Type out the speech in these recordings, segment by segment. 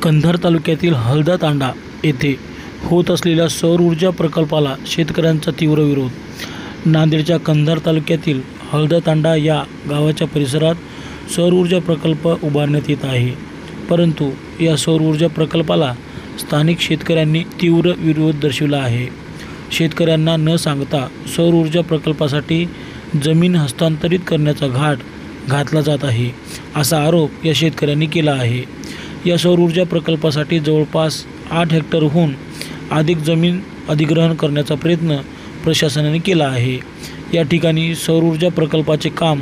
कंधार तालुक्यातील हळदा तांडा येथे होत असलेल्या सौर ऊर्जा प्रकल्पाला शेतकऱ्यांचा तीव्र विरोध. नांदेडच्या कंधार तालुक्यातील हळदा तांडा या गावाच्या परिसरात सौर ऊर्जा प्रकल्प उभारण्यात येत आहे, परंतु या सौर ऊर्जा प्रकल्पाला स्थानिक शेतकऱ्यांनी तीव्र विरोध दर्शविला आहे. शेतकऱ्यांना न सांगता सौर ऊर्जा प्रकल्पासाठी जमीन हस्तांतरित करण्याचा घाट घातला जात आहे, असा आरोप या शेतकऱ्यांनी केला आहे. या सौर ऊर्जा प्रकल्पासाठी जवळपास 8 हेक्टरहून अधिक जमीन अधिग्रहण करण्याचा प्रयत्न प्रशासनाने केला आहे. या ठिकाणी सौर ऊर्जा प्रकल्पाचे काम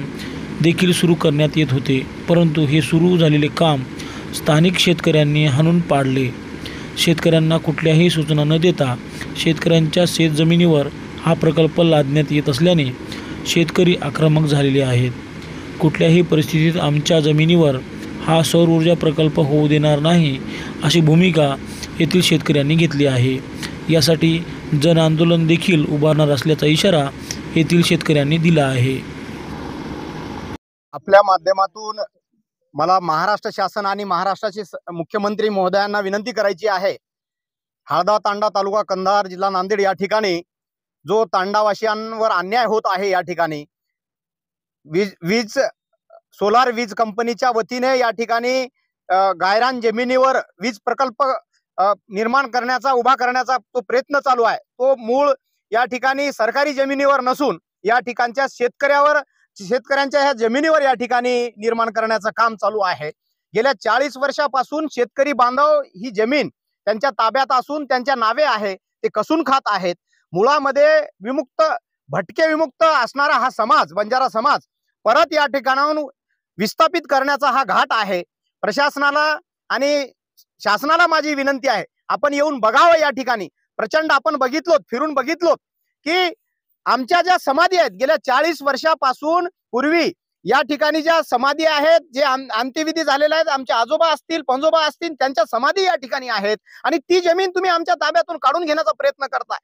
देखील सुरू करण्यात येत होते, परंतु हे सुरू झालेले काम स्थानिक शेतकऱ्यांनी हाणून पाडले. शेतकऱ्यांना कुठल्याही सूचना न देता शेतकऱ्यांच्या शेतजमिनीवर हा प्रकल्प लादण्यात येत असल्याने शेतकरी आक्रमक झालेले आहेत. कुठल्याही परिस्थितीत आमच्या जमिनीवर हा सौर ऊर्जा प्रकल्प होऊ देणार नाही, अशी भूमिका येथील शेतकऱ्यांनी घेतली आहे. यासाठी जन आंदोलन देखील उभारणार असल्याचा इशारा येथील शेतकऱ्यांनी दिला आहे. आपल्या माध्यमातून मला महाराष्ट्र शासन आणि महाराष्ट्राचे मुख्यमंत्री महोदयांना विनंती करायची आहे. हळदा तांडा तालुका कंधार जिल्हा नांदेड या ठिकाणी जो तांडावासियांवर अन्याय होत आहे, या ठिकाणी सोलार वीज कंपनीच्या वतीने या ठिकाणी गायरान जमिनीवर वीज प्रकल्प निर्माण करण्याचा उभा करण्याचा तो प्रयत्न चालू आहे. तो मूळ या ठिकाणी सरकारी जमिनीवर नसून या ठिकाणच्या शेतकऱ्यांच्या ह्या जमिनीवर या ठिकाणी निर्माण करण्याचं काम चालू आहे. गेल्या 40 वर्षापासून शेतकरी बांधव ही जमीन त्यांच्या ताब्यात असून त्यांच्या नावे आहे, ते कसून खात आहेत. मुळामध्ये भटके विमुक्त असणारा हा समाज, बंजारा समाज, परत या ठिकाणाहून विस्थापित करण्याचा हा घाट आहे. प्रशासनाला आणि शासनाला माझी विनंती आहे, आपण येऊन बघावं. या ठिकाणी प्रचंड आपण फिरून बघितलो की आमच्या ज्या समाधी आहेत गेल्या 40 वर्षापासून पूर्वी या ठिकाणी ज्या समाधी आहेत, जे अंत्यविधी झालेल्या आहेत, आमचे आजोबा असतील, पंजोबा असतील, त्यांच्या समाधी या ठिकाणी आहेत आणि ती जमीन तुम्ही आमच्या ताब्यातून काढून घेण्याचा प्रयत्न करताय.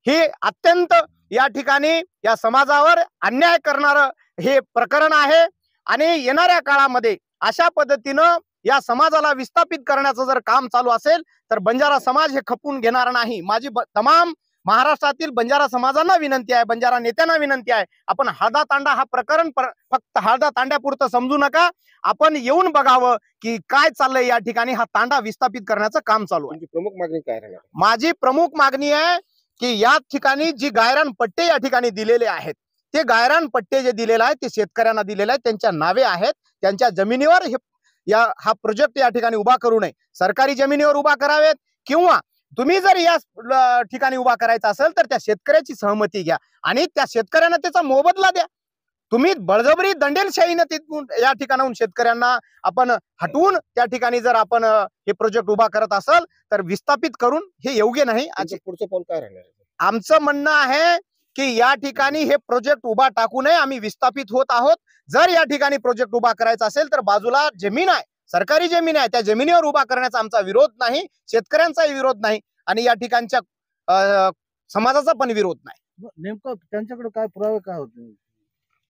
हे अत्यंत या ठिकाणी या समाजावर अन्याय करणारं हे प्रकरण आहे आणि येणाऱ्या काळामध्ये अशा पद्धतीनं या समाजाला विस्थापित करण्याचं जर काम चालू असेल तर बंजारा समाज हे खपून घेणार नाही. माझी तमाम महाराष्ट्रातील बंजारा समाजांना विनंती आहे, बंजारा नेत्यांना विनंती आहे, आपण हळदा तांडा हा प्रकरण फक्त हळदा तांड्यापुरतं समजू नका. आपण येऊन बघावं की काय चाललंय या ठिकाणी. हा तांडा विस्थापित करण्याचं काम चालू आहे. प्रमुख मागणी काय राहणार? माझी प्रमुख मागणी आहे की या ठिकाणी जी गायरान पट्टे या ठिकाणी दिलेले आहेत, ते गायरान पट्टे जे दिलेले आहेत ते शेतकऱ्यांना दिलेले आहेत, त्यांच्या नावे आहेत. त्यांच्या जमिनीवर हा प्रोजेक्ट या ठिकाणी उभा करू नये. सरकारी जमिनीवर उभा करावेत किंवा तुम्ही जर या ठिकाणी उभा करायचा असेल तर त्या शेतकऱ्याची सहमती घ्या आणि त्या शेतकऱ्यांना त्याचा मोबदला द्या. तुम्ही बळजबरी दंडेलशाहीने या ठिकाणाहून शेतकऱ्यांना आपण हटवून त्या ठिकाणी जर आपण हे प्रोजेक्ट उभा करत असाल तर विस्थापित करून हे योग्य नाही. पुढचं पाऊल काय राहणार? आमचं म्हणणं आहे की या ठिकाणी हे प्रोजेक्ट उभा टाकू नये. आम्ही विस्थापित होत आहोत. जर या ठिकाणी प्रोजेक्ट उभा करायचा असेल तर बाजूला जमीन आहे, सरकारी जमीन आहे, त्या जमिनीवर उभा करण्याचा आमचा विरोध नाही, शेतकऱ्यांचाही विरोध नाही आणि या ठिकाणच्या समाजाचा पण विरोध नाही. नेमकं त्यांच्याकडे काय पुरावे काय होते?